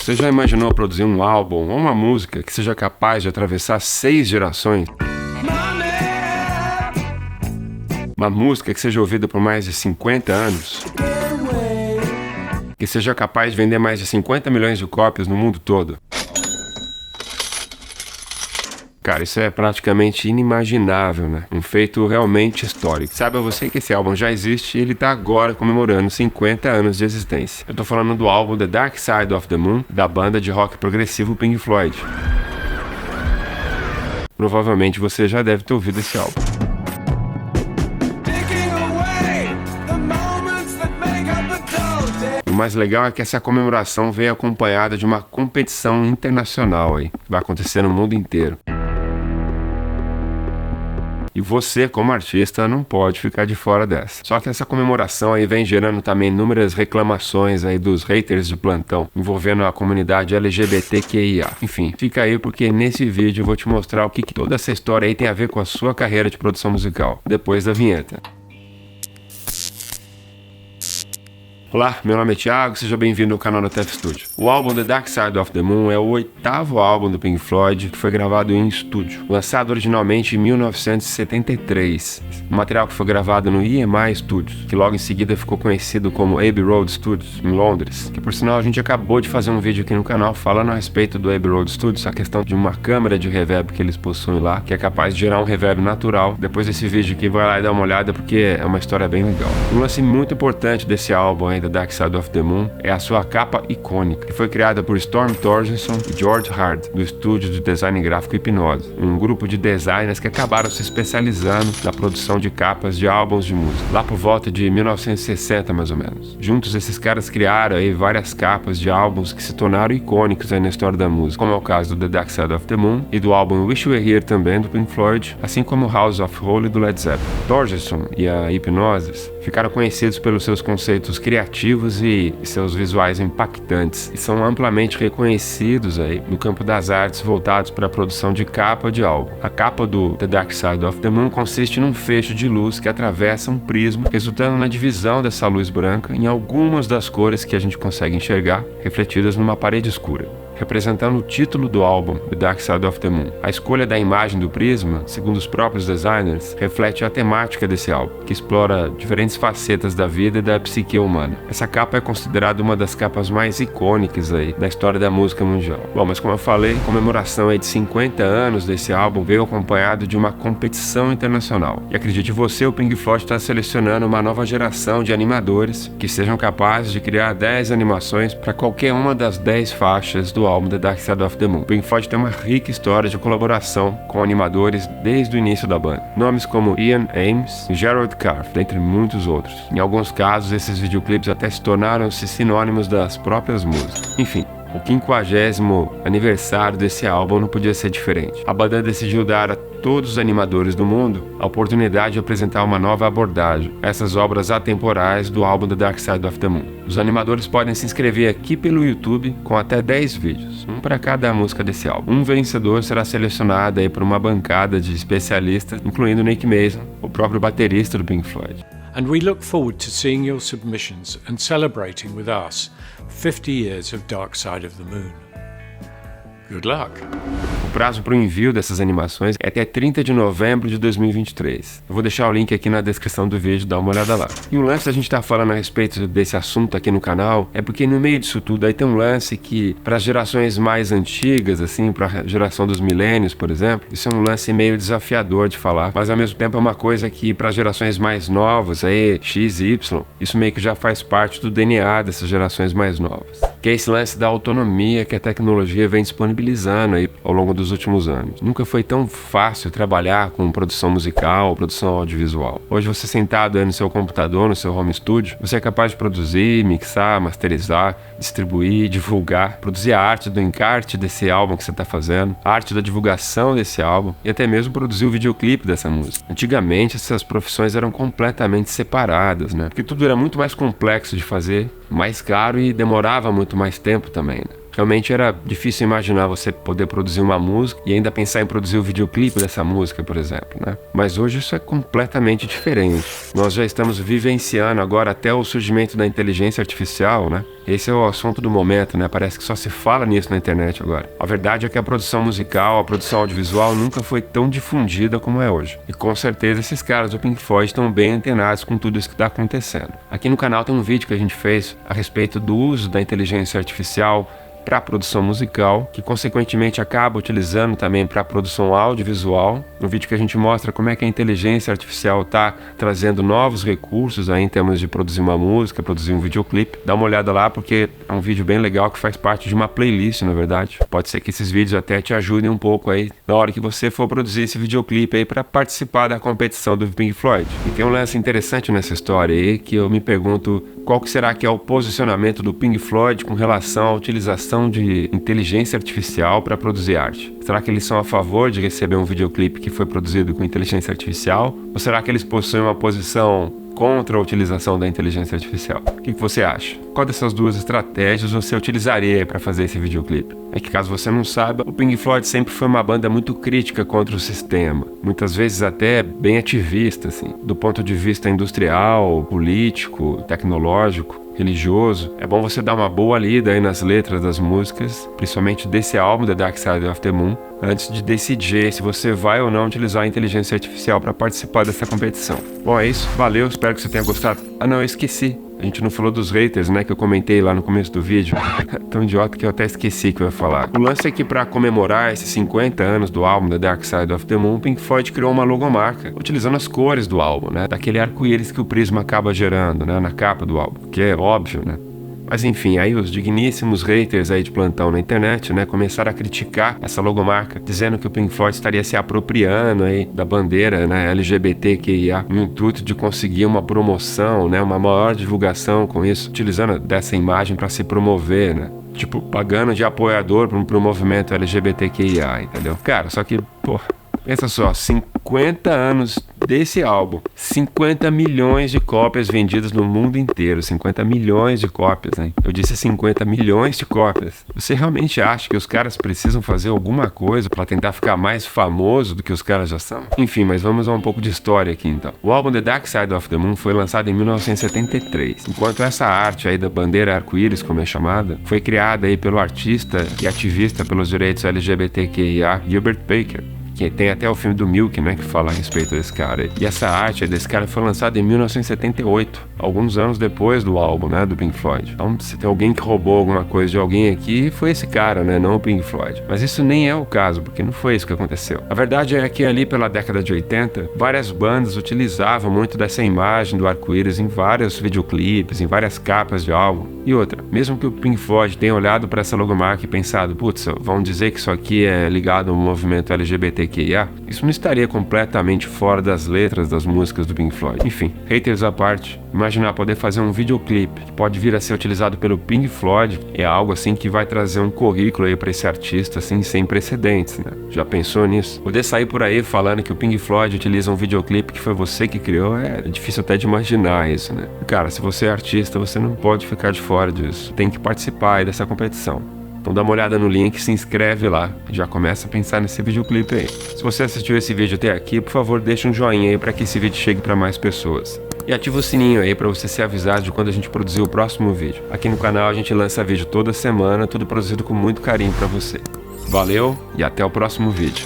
Você já imaginou produzir um álbum ou uma música que seja capaz de atravessar 6 gerações? Uma música que seja ouvida por mais de 50 anos? Que seja capaz de vender mais de 50 milhões de cópias no mundo todo? Cara, isso é praticamente inimaginável, né? Um feito realmente histórico. Saiba você que esse álbum já existe e ele tá agora comemorando 50 anos de existência. Eu tô falando do álbum The Dark Side of the Moon, da banda de rock progressivo Pink Floyd. Provavelmente você já deve ter ouvido esse álbum. O mais legal é que essa comemoração veio acompanhada de uma competição internacional aí, que vai acontecer no mundo inteiro. E você, como artista, não pode ficar de fora dessa. Só que essa comemoração aí vem gerando também inúmeras reclamações aí dos haters de plantão, envolvendo a comunidade LGBTQIA. Enfim, fica aí porque nesse vídeo eu vou te mostrar o que toda essa história aí tem a ver com a sua carreira de produção musical, depois da vinheta. Olá, meu nome é Thiago, seja bem-vindo ao canal da TF Studio. O álbum The Dark Side of the Moon é o 8º álbum do Pink Floyd que foi gravado em estúdio, lançado originalmente em 1973. Um material que foi gravado no EMI Studios, que logo em seguida ficou conhecido como Abbey Road Studios, em Londres, que por sinal a gente acabou de fazer um vídeo aqui no canal falando a respeito do Abbey Road Studios, a questão de uma câmera de reverb que eles possuem lá, que é capaz de gerar um reverb natural. Depois desse vídeo aqui, vai lá e dá uma olhada porque é uma história bem legal. Um lance muito importante desse álbum aí, The Dark Side of the Moon, é a sua capa icônica, que foi criada por Storm Thorgerson e George Hard, do estúdio de design gráfico Hipnose, um grupo de designers que acabaram se especializando na produção de capas de álbuns de música, lá por volta de 1960 mais ou menos. Juntos esses caras criaram aí várias capas de álbuns que se tornaram icônicos aí na história da música, como é o caso do The Dark Side of the Moon e do álbum Wish You Were Here também do Pink Floyd, assim como House of Holy do Led Zeppelin. Thorgerson e a Hipnose ficaram conhecidos pelos seus conceitos criativos e seus visuais impactantes, e são amplamente reconhecidos aí no campo das artes voltados para a produção de capa de álbum. A capa do The Dark Side of the Moon consiste num fecho de luz que atravessa um prisma, resultando na divisão dessa luz branca em algumas das cores que a gente consegue enxergar refletidas numa parede escura, representando o título do álbum, The Dark Side of the Moon. A escolha da imagem do prisma, segundo os próprios designers, reflete a temática desse álbum, que explora diferentes facetas da vida e da psique humana. Essa capa é considerada uma das capas mais icônicas aí da história da música mundial. Bom, mas como eu falei, a comemoração aí de 50 anos desse álbum veio acompanhado de uma competição internacional. E acredite você, o Pink Floyd está selecionando uma nova geração de animadores que sejam capazes de criar 10 animações para qualquer uma das 10 faixas do álbum The Dark Side of the Moon. O Pink Floyd tem uma rica história de colaboração com animadores desde o início da banda. Nomes como Ian Ames e Gerald Carr, dentre muitos outros. Em alguns casos, esses videoclipes até se tornaram-se sinônimos das próprias músicas. Enfim, o 50º aniversário desse álbum não podia ser diferente. A banda decidiu dar a todos os animadores do mundo a oportunidade de apresentar uma nova abordagem a essas obras atemporais do álbum The Dark Side of the Moon. Os animadores podem se inscrever aqui pelo YouTube com até 10 vídeos, um para cada música desse álbum. Um vencedor será selecionado aí por uma bancada de especialistas, incluindo Nick Mason, o próprio baterista do Pink Floyd. And we look forward to seeing your submissions and celebrating with us 50 years of Dark Side of the Moon. Good luck! O prazo para o envio dessas animações é até 30 de novembro de 2023. Eu vou deixar o link aqui na descrição do vídeo, dá uma olhada lá. E o lance da gente estar falando a respeito desse assunto aqui no canal é porque no meio disso tudo aí tem um lance que, para as gerações mais antigas, assim, para a geração dos milênios, por exemplo, isso é um lance meio desafiador de falar, mas ao mesmo tempo é uma coisa que, para as gerações mais novas, aí, X e Y, isso meio que já faz parte do DNA dessas gerações mais novas. Que é esse lance da autonomia que a tecnologia vem disponibilizando aí ao longo dos últimos anos. Nunca foi tão fácil trabalhar com produção musical, produção audiovisual. Hoje você sentado aí no seu computador, no seu home studio, você é capaz de produzir, mixar, masterizar, distribuir, divulgar, produzir a arte do encarte desse álbum que você está fazendo, a arte da divulgação desse álbum e até mesmo produzir o videoclipe dessa música. Antigamente essas profissões eram completamente separadas, né? Porque tudo era muito mais complexo de fazer, mais caro e demorava muito mais tempo também, né? Realmente era difícil imaginar você poder produzir uma música e ainda pensar em produzir o videoclipe dessa música, por exemplo, né? Mas hoje isso é completamente diferente. Nós já estamos vivenciando agora até o surgimento da inteligência artificial, né? Esse é o assunto do momento, né? Parece que só se fala nisso na internet agora. A verdade é que a produção musical, a produção audiovisual nunca foi tão difundida como é hoje. E com certeza esses caras do Pink Floyd estão bem antenados com tudo isso que está acontecendo. Aqui no canal tem um vídeo que a gente fez a respeito do uso da inteligência artificial para a produção musical, que consequentemente acaba utilizando também para a produção audiovisual. No vídeo que a gente mostra como é que a inteligência artificial está trazendo novos recursos aí em termos de produzir uma música, produzir um videoclipe. Dá uma olhada lá porque é um vídeo bem legal que faz parte de uma playlist, na verdade. Pode ser que esses vídeos até te ajudem um pouco aí na hora que você for produzir esse videoclipe aí para participar da competição do Pink Floyd. E tem um lance interessante nessa história aí que eu me pergunto qual que será que é o posicionamento do Pink Floyd com relação à utilização de inteligência artificial para produzir arte. Será que eles são a favor de receber um videoclipe que foi produzido com inteligência artificial? Ou será que eles possuem uma posição contra a utilização da inteligência artificial? O que você acha? Qual dessas duas estratégias você utilizaria para fazer esse videoclipe? É que caso você não saiba, o Pink Floyd sempre foi uma banda muito crítica contra o sistema, muitas vezes até bem ativista, assim, do ponto de vista industrial, político, tecnológico, religioso. É bom você dar uma boa lida aí nas letras das músicas, principalmente desse álbum, The Dark Side of the Moon, antes de decidir se você vai ou não utilizar a inteligência artificial para participar dessa competição. Bom, é isso. Valeu, espero que você tenha gostado. Ah não, eu esqueci. A gente não falou dos haters, né, que eu comentei lá no começo do vídeo. Tão idiota que eu até esqueci que eu ia falar. O lance é que para comemorar esses 50 anos do álbum The Dark Side of the Moon, Pink Floyd criou uma logomarca, utilizando as cores do álbum, né, daquele arco-íris que o Prisma acaba gerando, né, na capa do álbum, que é óbvio, né. Mas enfim, aí os digníssimos haters aí de plantão na internet, né, começaram a criticar essa logomarca, dizendo que o Pink Floyd estaria se apropriando aí da bandeira, né, LGBTQIA, no intuito de conseguir uma promoção, né, uma maior divulgação com isso, utilizando dessa imagem para se promover, né, tipo, pagando de apoiador pro movimento LGBTQIA, entendeu? Cara, só que, porra, pensa só, 50 anos desse álbum, 50 milhões de cópias vendidas no mundo inteiro, 50 milhões de cópias, hein? Eu disse 50 milhões de cópias. Você realmente acha que os caras precisam fazer alguma coisa para tentar ficar mais famoso do que os caras já são? Enfim, mas vamos a um pouco de história aqui então. O álbum The Dark Side of the Moon foi lançado em 1973, enquanto essa arte aí da bandeira arco-íris, como é chamada, foi criada aí pelo artista e ativista pelos direitos LGBTQIA, Gilbert Baker, que tem até o filme do Milk, né, que fala a respeito desse cara. E essa arte desse cara foi lançada em 1978, alguns anos depois do álbum, né, do Pink Floyd. Então, se tem alguém que roubou alguma coisa de alguém aqui, foi esse cara, né, não o Pink Floyd. Mas isso nem é o caso, porque não foi isso que aconteceu. A verdade é que ali pela década de 80, várias bandas utilizavam muito dessa imagem do arco-íris em vários videoclipes, em várias capas de álbum. E outra, mesmo que o Pink Floyd tenha olhado para essa logomarca e pensado, putz, vão dizer que isso aqui é ligado ao movimento LGBTQIA, isso não estaria completamente fora das letras das músicas do Pink Floyd. Enfim, haters à parte, imaginar poder fazer um videoclipe que pode vir a ser utilizado pelo Pink Floyd é algo assim que vai trazer um currículo aí para esse artista assim sem precedentes, né? Já pensou nisso? Poder sair por aí falando que o Pink Floyd utiliza um videoclipe que foi você que criou é difícil até de imaginar isso, né? Cara, se você é artista, você não pode ficar de fora disso. Tem que participar aí dessa competição. Então dá uma olhada no link, se inscreve lá e já começa a pensar nesse videoclipe aí. Se você assistiu esse vídeo até aqui, por favor, deixa um joinha aí para que esse vídeo chegue para mais pessoas. E ativa o sininho aí para você ser avisado de quando a gente produzir o próximo vídeo. Aqui no canal a gente lança vídeo toda semana, tudo produzido com muito carinho para você. Valeu e até o próximo vídeo.